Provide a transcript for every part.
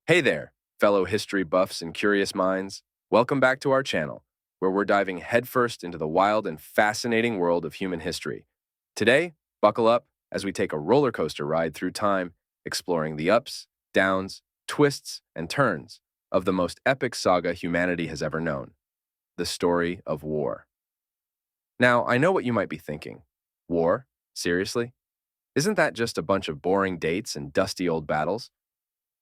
Hey there, fellow history buffs and curious minds. Welcome back to our channel, where we're diving headfirst into the wild and fascinating world of human history. Today, buckle up as we take a roller coaster ride through time, exploring the ups, downs, twists, and turns of the most epic saga humanity has ever known, the story of war. Now, I know what you might be thinking. War? Seriously? Isn't that just a bunch of boring dates and dusty old battles?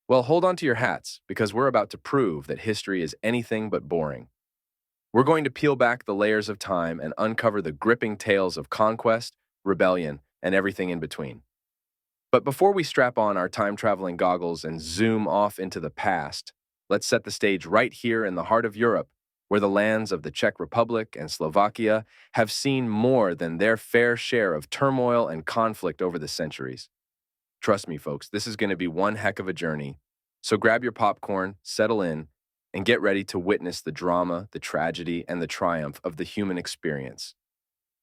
Well, hold on to your hats, because we're about to prove that history is anything but boring. We're going to peel back the layers of time and uncover the gripping tales of conquest, rebellion, and everything in between. But before we strap on our time-traveling goggles and zoom off into the past, let's set the stage right here in the heart of Europe, where the lands of the Czech Republic and Slovakia have seen more than their fair share of turmoil and conflict over the centuries. Trust me, folks, this is going to be one heck of a journey. So grab your popcorn, settle in, and get ready to witness the drama, the tragedy, and the triumph of the human experience.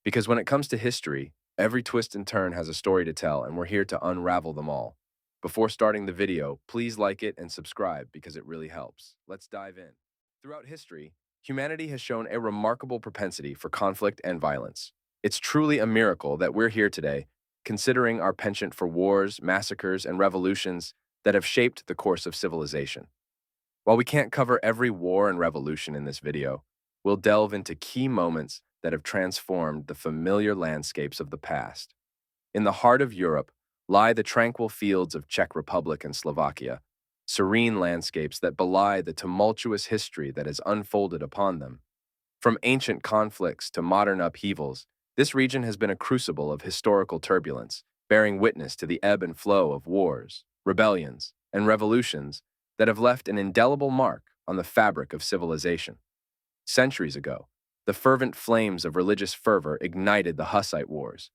Because when it comes to history, every twist and turn has a story to tell, and we're here to unravel them all. Before starting the video, please like it and subscribe because it really helps. Let's dive in. Throughout history, humanity has shown a remarkable propensity for conflict and violence. It's truly a miracle that we're here today, considering our penchant for wars, massacres, and revolutions that have shaped the course of civilization. While we can't cover every war and revolution in this video, we'll delve into key moments that have transformed the familiar landscapes of the past. In the heart of Europe lie the tranquil fields of Czech Republic and Slovakia, serene landscapes that belie the tumultuous history that has unfolded upon them. From ancient conflicts to modern upheavals, this region has been a crucible of historical turbulence, bearing witness to the ebb and flow of wars, rebellions, and revolutions that have left an indelible mark on the fabric of civilization. Centuries ago, the fervent flames of religious fervor ignited the Hussite Wars,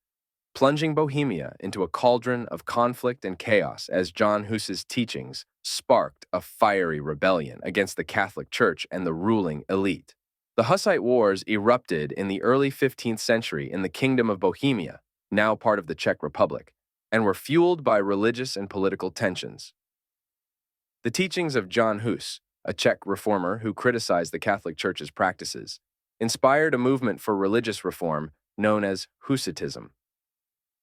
plunging Bohemia into a cauldron of conflict and chaos as John Hus's teachings sparked a fiery rebellion against the Catholic Church and the ruling elite. The Hussite Wars erupted in the early 15th century in the Kingdom of Bohemia, now part of the Czech Republic, and were fueled by religious and political tensions. The teachings of John Hus, a Czech reformer who criticized the Catholic Church's practices, inspired a movement for religious reform known as Hussitism.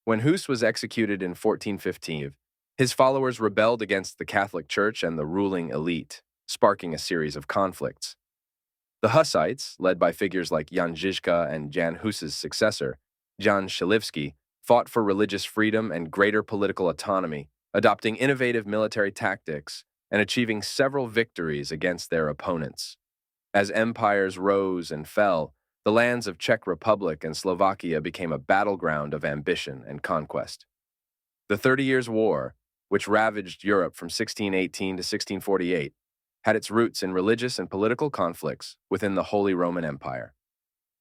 When Hus was executed in 1415, his followers rebelled against the Catholic Church and the ruling elite, sparking a series of conflicts. The Hussites, led by figures like Jan Žižka and Jan Hus's successor, Jan Šilivský, fought for religious freedom and greater political autonomy, adopting innovative military tactics and achieving several victories against their opponents. As empires rose and fell, the lands of Czech Republic and Slovakia became a battleground of ambition and conquest. The 30 Years' War, which ravaged Europe from 1618 to 1648, had its roots in religious and political conflicts within the Holy Roman Empire.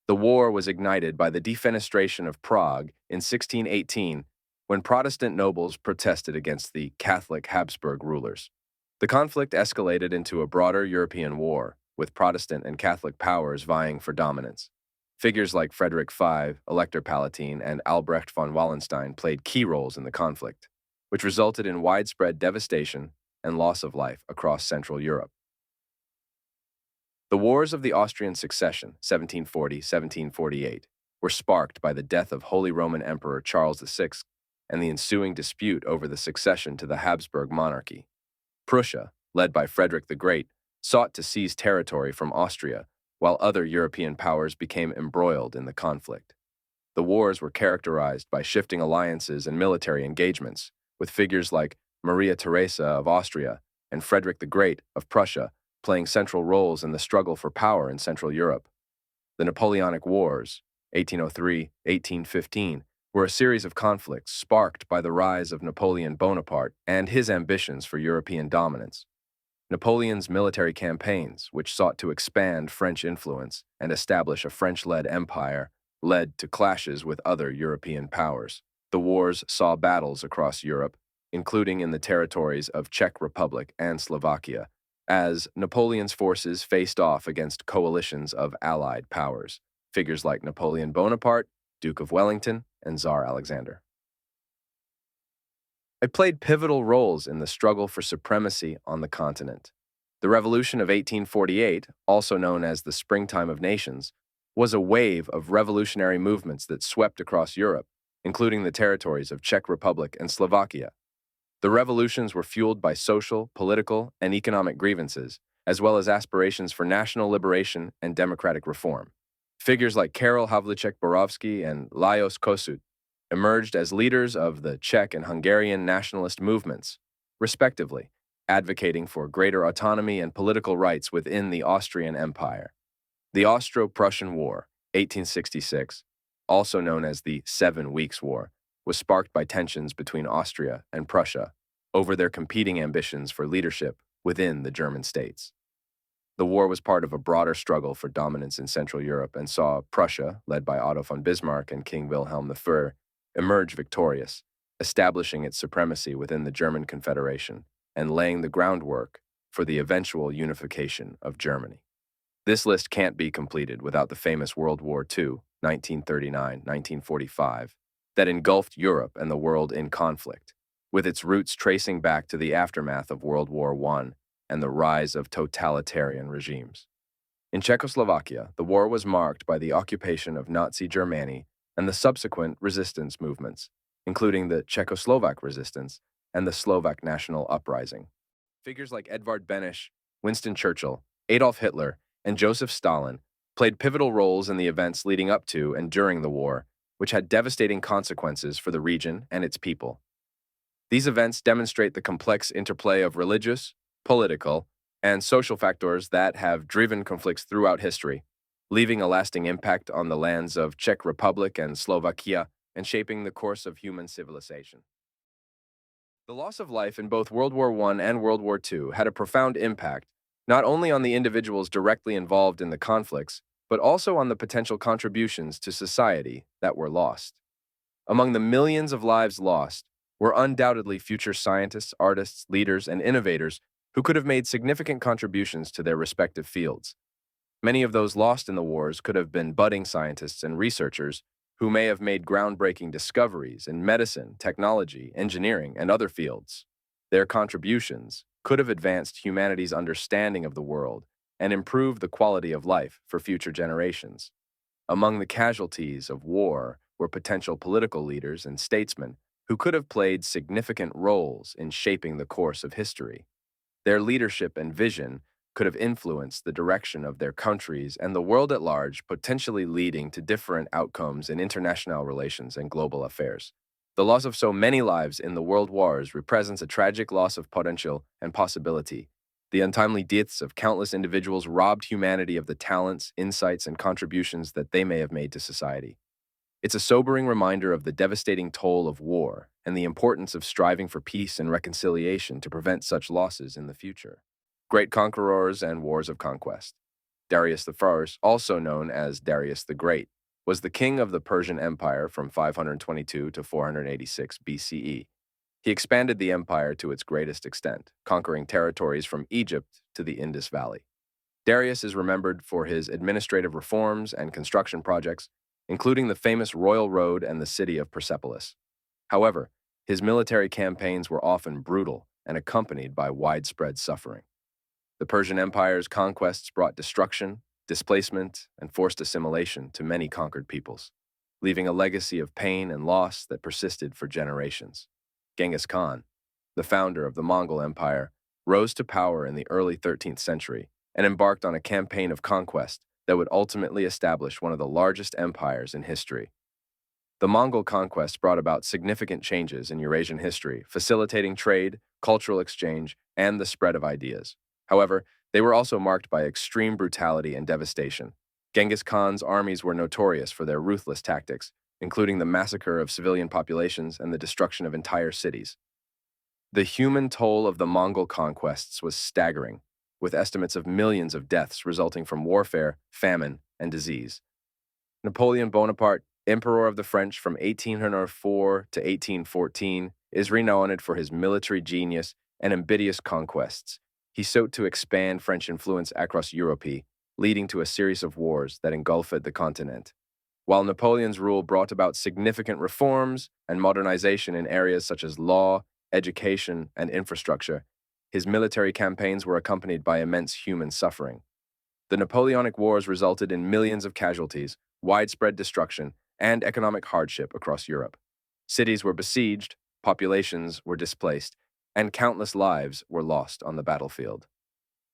The war was ignited by the defenestration of Prague in 1618, when Protestant nobles protested against the Catholic Habsburg rulers. The conflict escalated into a broader European war, with Protestant and Catholic powers vying for dominance. Figures like Frederick V, Elector Palatine, and Albrecht von Wallenstein played key roles in the conflict, which resulted in widespread devastation and loss of life across Central Europe. The Wars of the Austrian Succession, 1740-1748, were sparked by the death of Holy Roman Emperor Charles VI and the ensuing dispute over the succession to the Habsburg monarchy. Prussia, led by Frederick the Great, sought to seize territory from Austria, while other European powers became embroiled in the conflict. The wars were characterized by shifting alliances and military engagements, with figures like Maria Theresa of Austria and Frederick the Great of Prussia playing central roles in the struggle for power in Central Europe. The Napoleonic Wars, 1803-1815, were a series of conflicts sparked by the rise of Napoleon Bonaparte and his ambitions for European dominance. Napoleon's military campaigns, which sought to expand French influence and establish a French-led empire, led to clashes with other European powers. The wars saw battles across Europe, including in the territories of Czech Republic and Slovakia, as Napoleon's forces faced off against coalitions of allied powers, figures like Napoleon Bonaparte, Duke of Wellington, and Tsar Alexander. It played pivotal roles in the struggle for supremacy on the continent. The Revolution of 1848, also known as the Springtime of Nations, was a wave of revolutionary movements that swept across Europe, including the territories of Czech Republic and Slovakia. The revolutions were fueled by social, political, and economic grievances, as well as aspirations for national liberation and democratic reform. Figures like Karel Havlicek-Borovsky and Lajos Kossuth emerged as leaders of the Czech and Hungarian nationalist movements, respectively, advocating for greater autonomy and political rights within the Austrian Empire. The Austro-Prussian War, 1866, also known as the 7 Weeks' War, was sparked by tensions between Austria and Prussia over their competing ambitions for leadership within the German states. The war was part of a broader struggle for dominance in Central Europe and saw Prussia, led by Otto von Bismarck and King Wilhelm I, emerge victorious, establishing its supremacy within the German Confederation and laying the groundwork for the eventual unification of Germany. This list can't be completed without the famous World War II, 1939-1945, that engulfed Europe and the world in conflict, with its roots tracing back to the aftermath of World War I and the rise of totalitarian regimes. In Czechoslovakia, the war was marked by the occupation of Nazi Germany and the subsequent resistance movements, including the Czechoslovak resistance and the Slovak national uprising. Figures like Edvard Beneš, Winston Churchill, Adolf Hitler, and Joseph Stalin played pivotal roles in the events leading up to and during the war, which had devastating consequences for the region and its people. These events demonstrate the complex interplay of religious, political, and social factors that have driven conflicts throughout history, leaving a lasting impact on the lands of Czech Republic and Slovakia and shaping the course of human civilization. The loss of life in both World War I and World War II had a profound impact not only on the individuals directly involved in the conflicts, but also on the potential contributions to society that were lost. Among the millions of lives lost were undoubtedly future scientists, artists, leaders, and innovators who could have made significant contributions to their respective fields. Many of those lost in the wars could have been budding scientists and researchers who may have made groundbreaking discoveries in medicine, technology, engineering, and other fields. Their contributions could have advanced humanity's understanding of the world and improved the quality of life for future generations. Among the casualties of war were potential political leaders and statesmen who could have played significant roles in shaping the course of history. Their leadership and vision could have influenced the direction of their countries and the world at large, potentially leading to different outcomes in international relations and global affairs. The loss of so many lives in the world wars represents a tragic loss of potential and possibility. The untimely deaths of countless individuals robbed humanity of the talents, insights, and contributions that they may have made to society. It's a sobering reminder of the devastating toll of war and the importance of striving for peace and reconciliation to prevent such losses in the future. Great conquerors and wars of conquest. Darius I, also known as Darius the Great, was the king of the Persian Empire from 522 to 486 BCE. He expanded the empire to its greatest extent, conquering territories from Egypt to the Indus Valley. Darius is remembered for his administrative reforms and construction projects, including the famous Royal Road and the city of Persepolis. However, his military campaigns were often brutal and accompanied by widespread suffering. The Persian Empire's conquests brought destruction, displacement, and forced assimilation to many conquered peoples, leaving a legacy of pain and loss that persisted for generations. Genghis Khan, the founder of the Mongol Empire, rose to power in the early 13th century and embarked on a campaign of conquest that would ultimately establish one of the largest empires in history. The Mongol conquest brought about significant changes in Eurasian history, facilitating trade, cultural exchange, and the spread of ideas. However, they were also marked by extreme brutality and devastation. Genghis Khan's armies were notorious for their ruthless tactics, including the massacre of civilian populations and the destruction of entire cities. The human toll of the Mongol conquests was staggering, with estimates of millions of deaths resulting from warfare, famine, and disease. Napoleon Bonaparte, Emperor of the French from 1804 to 1814, is renowned for his military genius and ambitious conquests. He sought to expand French influence across Europe, leading to a series of wars that engulfed the continent. While Napoleon's rule brought about significant reforms and modernization in areas such as law, education, and infrastructure, his military campaigns were accompanied by immense human suffering. The Napoleonic Wars resulted in millions of casualties, widespread destruction, and economic hardship across Europe. Cities were besieged, populations were displaced, and countless lives were lost on the battlefield.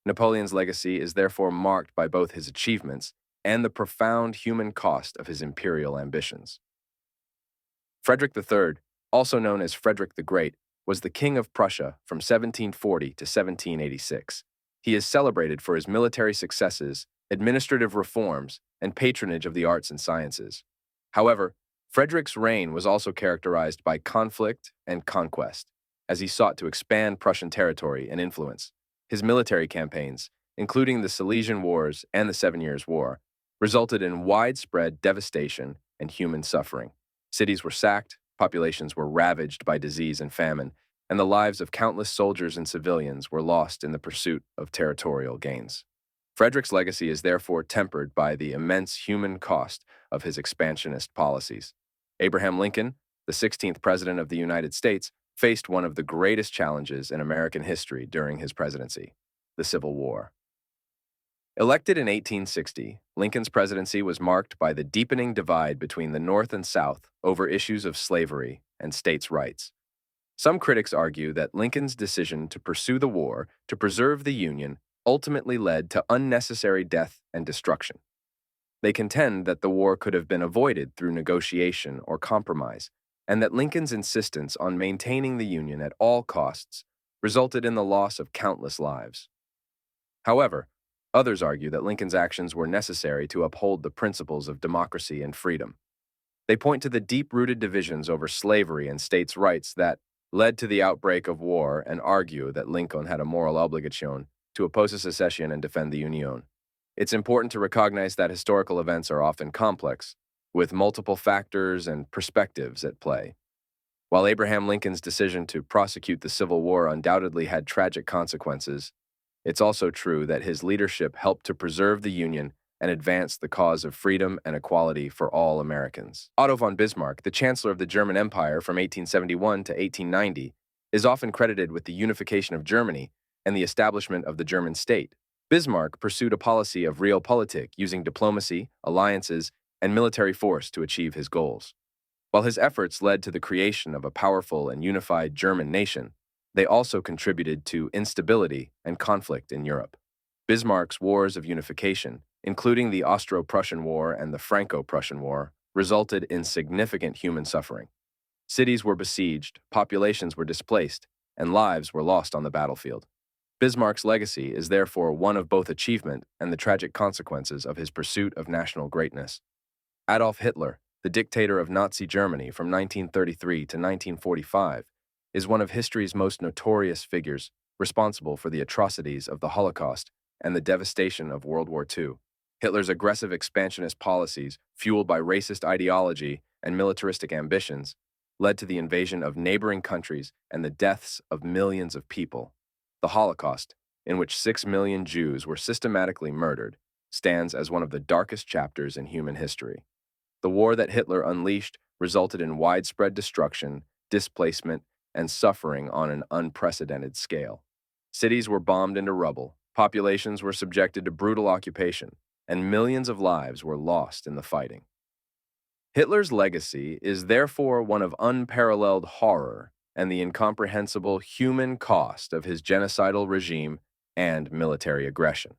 Napoleon's legacy is therefore marked by both his achievements and the profound human cost of his imperial ambitions. Frederick III, also known as Frederick the Great, was the King of Prussia from 1740 to 1786. He is celebrated for his military successes, administrative reforms, and patronage of the arts and sciences. However, Frederick's reign was also characterized by conflict and conquest, as he sought to expand Prussian territory and influence. His military campaigns, including the Silesian Wars and the Seven Years' War, resulted in widespread devastation and human suffering. Cities were sacked, populations were ravaged by disease and famine, and the lives of countless soldiers and civilians were lost in the pursuit of territorial gains. Frederick's legacy is therefore tempered by the immense human cost of his expansionist policies. Abraham Lincoln, the 16th President of the United States, faced one of the greatest challenges in American history during his presidency, the Civil War. Elected in 1860, Lincoln's presidency was marked by the deepening divide between the North and South over issues of slavery and states' rights. Some critics argue that Lincoln's decision to pursue the war to preserve the Union ultimately led to unnecessary death and destruction. They contend that the war could have been avoided through negotiation or compromise, and that Lincoln's insistence on maintaining the Union at all costs resulted in the loss of countless lives. However, others argue that Lincoln's actions were necessary to uphold the principles of democracy and freedom. They point to the deep-rooted divisions over slavery and states' rights that led to the outbreak of war and argue that Lincoln had a moral obligation to oppose secession and defend the Union. It's important to recognize that historical events are often complex, with multiple factors and perspectives at play. While Abraham Lincoln's decision to prosecute the Civil War undoubtedly had tragic consequences, it's also true that his leadership helped to preserve the Union and advance the cause of freedom and equality for all Americans. Otto von Bismarck, the Chancellor of the German Empire from 1871 to 1890, is often credited with the unification of Germany and the establishment of the German state. Bismarck pursued a policy of realpolitik using diplomacy, alliances, and military force to achieve his goals. While his efforts led to the creation of a powerful and unified German nation, they also contributed to instability and conflict in Europe. Bismarck's wars of unification, including the Austro-Prussian War and the Franco-Prussian War, resulted in significant human suffering. Cities were besieged, populations were displaced, and lives were lost on the battlefield. Bismarck's legacy is therefore one of both achievement and the tragic consequences of his pursuit of national greatness. Adolf Hitler, the dictator of Nazi Germany from 1933 to 1945, is one of history's most notorious figures, responsible for the atrocities of the Holocaust and the devastation of World War II. Hitler's aggressive expansionist policies, fueled by racist ideology and militaristic ambitions, led to the invasion of neighboring countries and the deaths of millions of people. The Holocaust, in which 6 million Jews were systematically murdered, stands as one of the darkest chapters in human history. The war that Hitler unleashed resulted in widespread destruction, displacement, and suffering on an unprecedented scale. Cities were bombed into rubble, populations were subjected to brutal occupation, and millions of lives were lost in the fighting. Hitler's legacy is therefore one of unparalleled horror and the incomprehensible human cost of his genocidal regime and military aggression.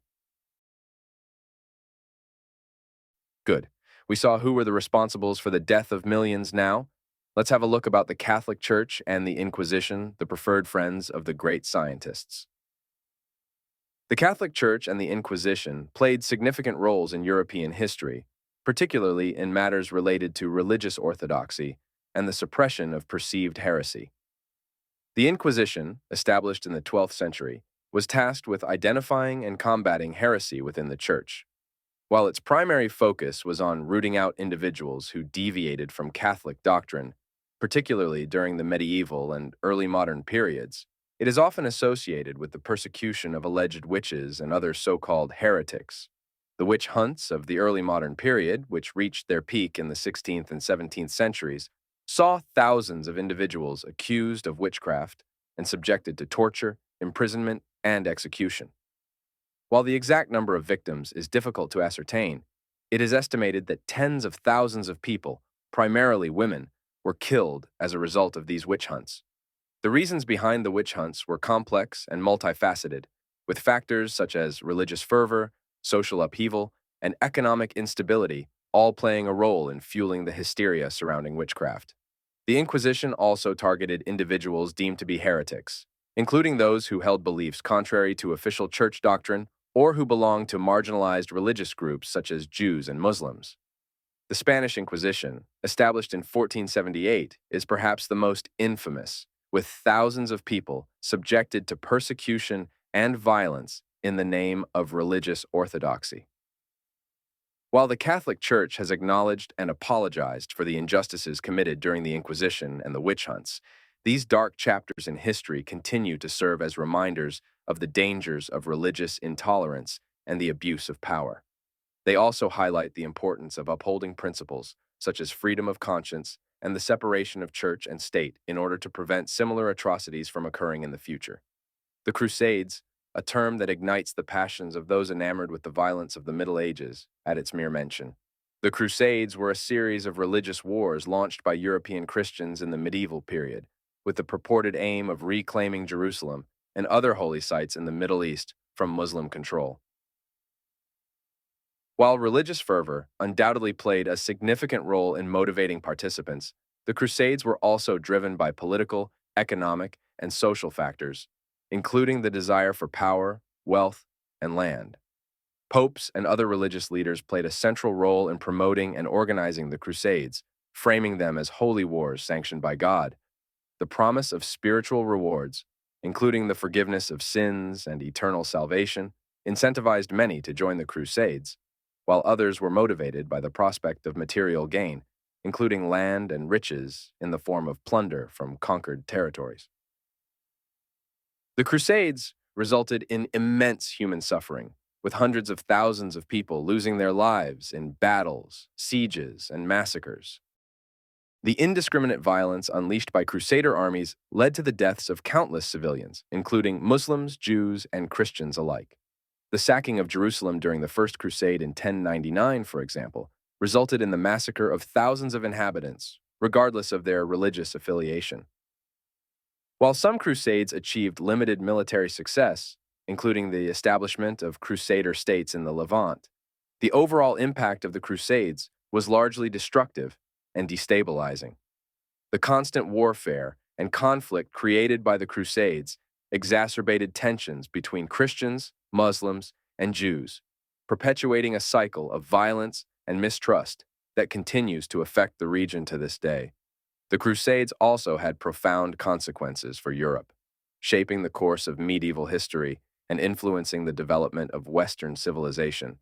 Good. We saw who were the responsibles for the death of millions now. Let's have a look about the Catholic Church and the Inquisition, the preferred friends of the great scientists. The Catholic Church and the Inquisition played significant roles in European history, particularly in matters related to religious orthodoxy and the suppression of perceived heresy. The Inquisition, established in the 12th century, was tasked with identifying and combating heresy within the Church. While its primary focus was on rooting out individuals who deviated from Catholic doctrine, particularly during the medieval and early modern periods, it is often associated with the persecution of alleged witches and other so-called heretics. The witch hunts of the early modern period, which reached their peak in the 16th and 17th centuries, saw thousands of individuals accused of witchcraft, and subjected to torture, imprisonment, and execution. While the exact number of victims is difficult to ascertain, it is estimated that tens of thousands of people, primarily women, were killed as a result of these witch hunts. The reasons behind the witch hunts were complex and multifaceted, with factors such as religious fervor, social upheaval, and economic instability all playing a role in fueling the hysteria surrounding witchcraft. The Inquisition also targeted individuals deemed to be heretics, including those who held beliefs contrary to official church doctrine or who belonged to marginalized religious groups such as Jews and Muslims. The Spanish Inquisition, established in 1478, is perhaps the most infamous, with thousands of people subjected to persecution and violence in the name of religious orthodoxy. While the Catholic Church has acknowledged and apologized for the injustices committed during the Inquisition and the witch hunts, these dark chapters in history continue to serve as reminders of the dangers of religious intolerance and the abuse of power. They also highlight the importance of upholding principles such as freedom of conscience and the separation of church and state in order to prevent similar atrocities from occurring in the future. The Crusades, a term that ignites the passions of those enamored with the violence of the Middle Ages, at its mere mention. The Crusades were a series of religious wars launched by European Christians in the medieval period, with the purported aim of reclaiming Jerusalem and other holy sites in the Middle East from Muslim control. While religious fervor undoubtedly played a significant role in motivating participants, the Crusades were also driven by political, economic, and social factors, including the desire for power, wealth, and land. Popes and other religious leaders played a central role in promoting and organizing the Crusades, framing them as holy wars sanctioned by God. The promise of spiritual rewards, including the forgiveness of sins and eternal salvation, incentivized many to join the Crusades, while others were motivated by the prospect of material gain, including land and riches in the form of plunder from conquered territories. The Crusades resulted in immense human suffering, with hundreds of thousands of people losing their lives in battles, sieges, and massacres. The indiscriminate violence unleashed by Crusader armies led to the deaths of countless civilians, including Muslims, Jews, and Christians alike. The sacking of Jerusalem during the First Crusade in 1099, for example, resulted in the massacre of thousands of inhabitants, regardless of their religious affiliation. While some crusades achieved limited military success, including the establishment of Crusader states in the Levant, the overall impact of the Crusades was largely destructive and destabilizing. The constant warfare and conflict created by the Crusades exacerbated tensions between Christians, Muslims, and Jews, perpetuating a cycle of violence and mistrust that continues to affect the region to this day. The Crusades also had profound consequences for Europe, shaping the course of medieval history and influencing the development of Western civilization.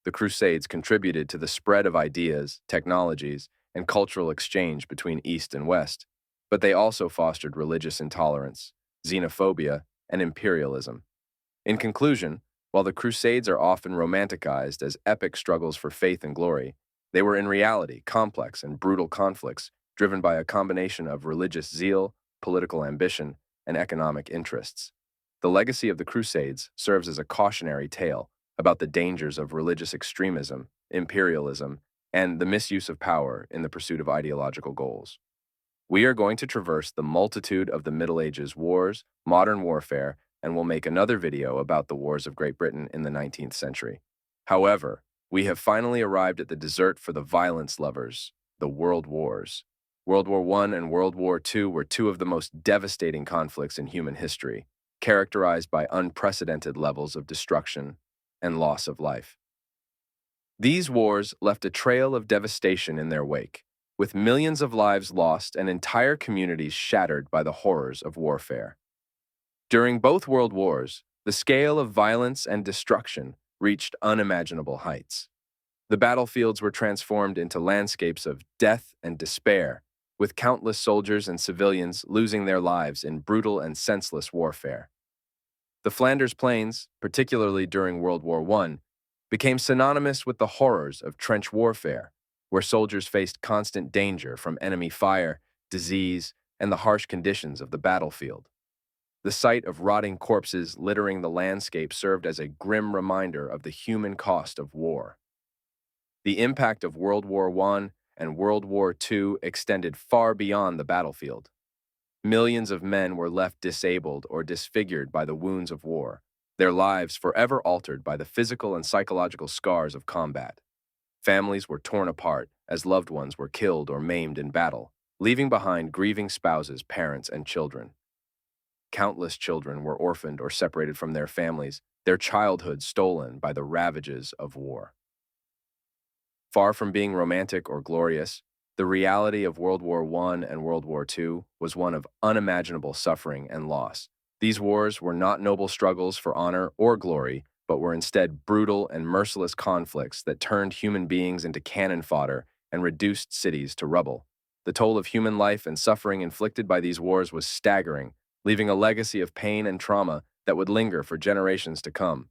The Crusades contributed to the spread of ideas, technologies, and cultural exchange between East and West, but they also fostered religious intolerance, xenophobia, and imperialism. In conclusion, while the Crusades are often romanticized as epic struggles for faith and glory, they were in reality complex and brutal conflicts driven by a combination of religious zeal, political ambition, and economic interests. The legacy of the Crusades serves as a cautionary tale about the dangers of religious extremism, imperialism, and the misuse of power in the pursuit of ideological goals. We are going to traverse the multitude of the Middle Ages wars, modern warfare, and we'll make another video about the wars of Great Britain in the 19th century. However, we have finally arrived at the dessert for the violence lovers, the World Wars. World War I and World War II were two of the most devastating conflicts in human history, characterized by unprecedented levels of destruction and loss of life. These wars left a trail of devastation in their wake, with millions of lives lost and entire communities shattered by the horrors of warfare. During both World Wars, the scale of violence and destruction reached unimaginable heights. The battlefields were transformed into landscapes of death and despair, with countless soldiers and civilians losing their lives in brutal and senseless warfare. The Flanders Plains, particularly during World War I, became synonymous with the horrors of trench warfare, where soldiers faced constant danger from enemy fire, disease, and the harsh conditions of the battlefield. The sight of rotting corpses littering the landscape served as a grim reminder of the human cost of war. The impact of World War I and World War II extended far beyond the battlefield. Millions of men were left disabled or disfigured by the wounds of war, their lives forever altered by the physical and psychological scars of combat. Families were torn apart as loved ones were killed or maimed in battle, leaving behind grieving spouses, parents, and children. Countless children were orphaned or separated from their families, their childhood stolen by the ravages of war. Far from being romantic or glorious, the reality of World War I and World War II was one of unimaginable suffering and loss. These wars were not noble struggles for honor or glory, but were instead brutal and merciless conflicts that turned human beings into cannon fodder and reduced cities to rubble. The toll of human life and suffering inflicted by these wars was staggering, leaving a legacy of pain and trauma that would linger for generations to come.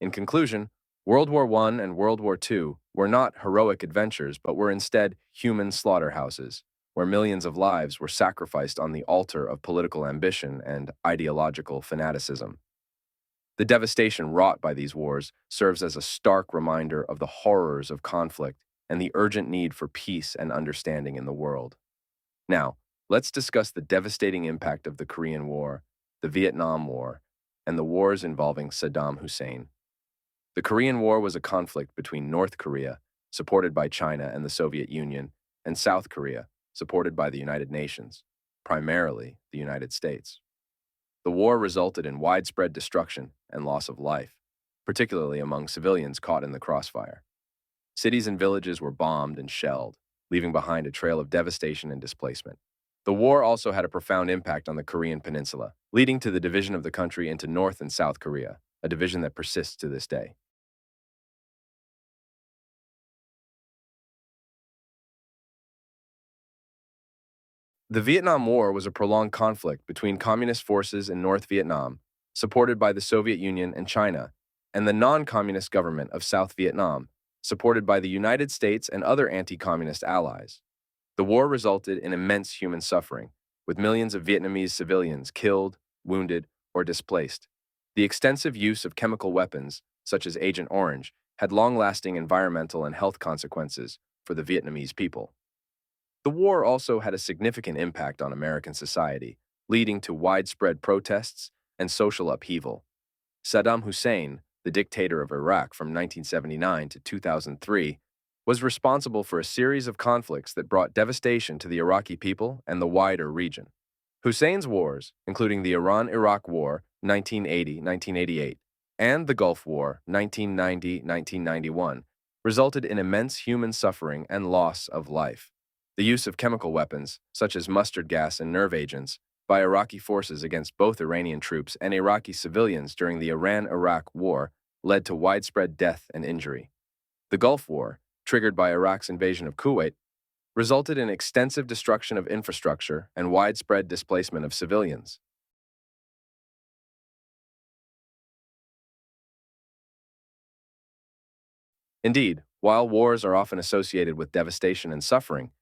In conclusion, World War I and World War II were not heroic adventures, but were instead human slaughterhouses, where millions of lives were sacrificed on the altar of political ambition and ideological fanaticism. The devastation wrought by these wars serves as a stark reminder of the horrors of conflict and the urgent need for peace and understanding in the world. Now, let's discuss the devastating impact of the Korean War, the Vietnam War, and the wars involving Saddam Hussein. The Korean War was a conflict between North Korea, supported by China and the Soviet Union, and South Korea, supported by the United Nations, primarily the United States. The war resulted in widespread destruction and loss of life, particularly among civilians caught in the crossfire. Cities and villages were bombed and shelled, leaving behind a trail of devastation and displacement. The war also had a profound impact on the Korean peninsula, leading to the division of the country into North and South Korea, a division that persists to this day. The Vietnam War was a prolonged conflict between communist forces in North Vietnam, supported by the Soviet Union and China, and the non-communist government of South Vietnam, supported by the United States and other anti-communist allies. The war resulted in immense human suffering, with millions of Vietnamese civilians killed, wounded, or displaced. The extensive use of chemical weapons, such as Agent Orange, had long-lasting environmental and health consequences for the Vietnamese people. The war also had a significant impact on American society, leading to widespread protests and social upheaval. Saddam Hussein, the dictator of Iraq from 1979 to 2003, was responsible for a series of conflicts that brought devastation to the Iraqi people and the wider region. Hussein's wars, including the Iran-Iraq War 1980-1988 and the Gulf War 1990-1991, resulted in immense human suffering and loss of life. The use of chemical weapons, such as mustard gas and nerve agents, by Iraqi forces against both Iranian troops and Iraqi civilians during the Iran-Iraq War led to widespread death and injury. The Gulf War, triggered by Iraq's invasion of Kuwait, resulted in extensive destruction of infrastructure and widespread displacement of civilians. Indeed, while wars are often associated with devastation and suffering,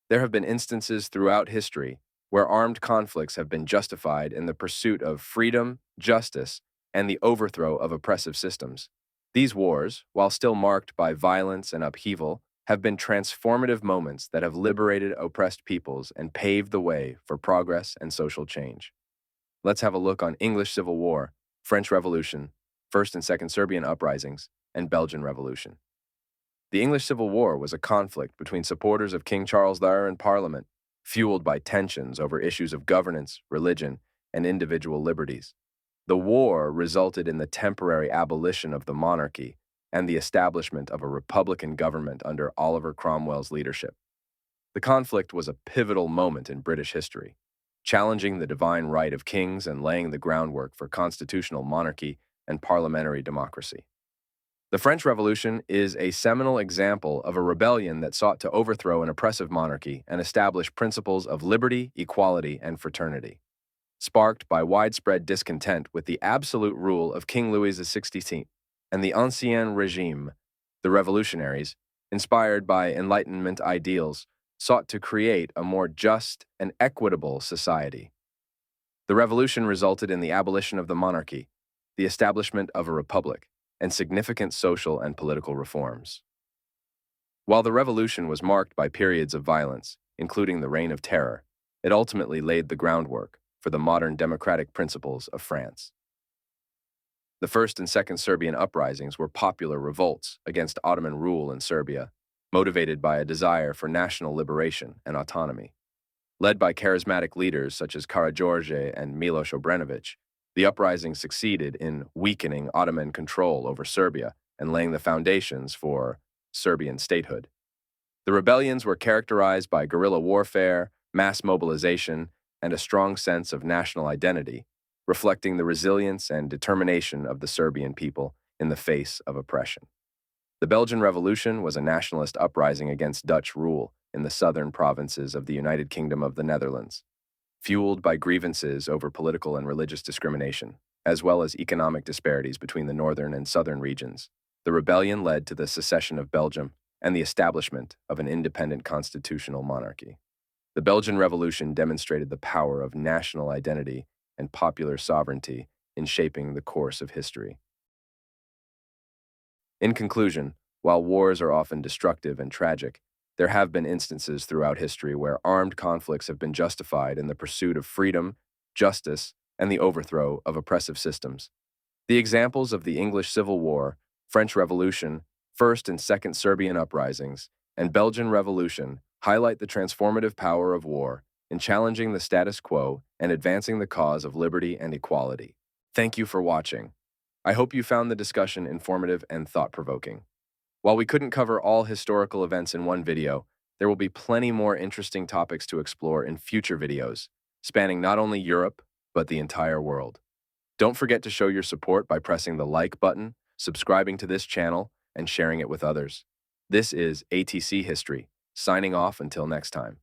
there have been instances throughout history where armed conflicts have been justified in the pursuit of freedom, justice, and the overthrow of oppressive systems. These wars, while still marked by violence and upheaval, have been transformative moments that have liberated oppressed peoples and paved the way for progress and social change. Let's have a look on English Civil War, French Revolution, First and Second Serbian uprisings, and Belgian Revolution. The English Civil War was a conflict between supporters of King Charles III and Parliament, fueled by tensions over issues of governance, religion, and individual liberties. The war resulted in the temporary abolition of the monarchy and the establishment of a republican government under Oliver Cromwell's leadership. The conflict was a pivotal moment in British history, challenging the divine right of kings and laying the groundwork for constitutional monarchy and parliamentary democracy. The French Revolution is a seminal example of a rebellion that sought to overthrow an oppressive monarchy and establish principles of liberty, equality, and fraternity. Sparked by widespread discontent with the absolute rule of King Louis XVI and the Ancien Regime, the revolutionaries, inspired by Enlightenment ideals, sought to create a more just and equitable society. The revolution resulted in the abolition of the monarchy, the establishment of a republic, and significant social and political reforms. While the revolution was marked by periods of violence, including the Reign of Terror, it ultimately laid the groundwork for the modern democratic principles of France. The First and Second Serbian uprisings were popular revolts against Ottoman rule in Serbia, motivated by a desire for national liberation and autonomy. Led by charismatic leaders such as Karađorđe and Miloš Obrenović, the uprising succeeded in weakening Ottoman control over Serbia and laying the foundations for Serbian statehood. The rebellions were characterized by guerrilla warfare, mass mobilization, and a strong sense of national identity, reflecting the resilience and determination of the Serbian people in the face of oppression. The Belgian Revolution was a nationalist uprising against Dutch rule in the southern provinces of the United Kingdom of the Netherlands, fueled by grievances over political and religious discrimination, as well as economic disparities between the northern and southern regions. The rebellion led to the secession of Belgium and the establishment of an independent constitutional monarchy. The Belgian Revolution demonstrated the power of national identity and popular sovereignty in shaping the course of history. In conclusion, while wars are often destructive and tragic, there have been instances throughout history where armed conflicts have been justified in the pursuit of freedom, justice, and the overthrow of oppressive systems. The examples of the English Civil War, French Revolution, First and Second Serbian uprisings, and Belgian Revolution highlight the transformative power of war in challenging the status quo and advancing the cause of liberty and equality. Thank you for watching. I hope you found the discussion informative and thought-provoking. While we couldn't cover all historical events in one video, there will be plenty more interesting topics to explore in future videos, spanning not only Europe, but the entire world. Don't forget to show your support by pressing the like button, subscribing to this channel, and sharing it with others. This is ATC History, signing off until next time.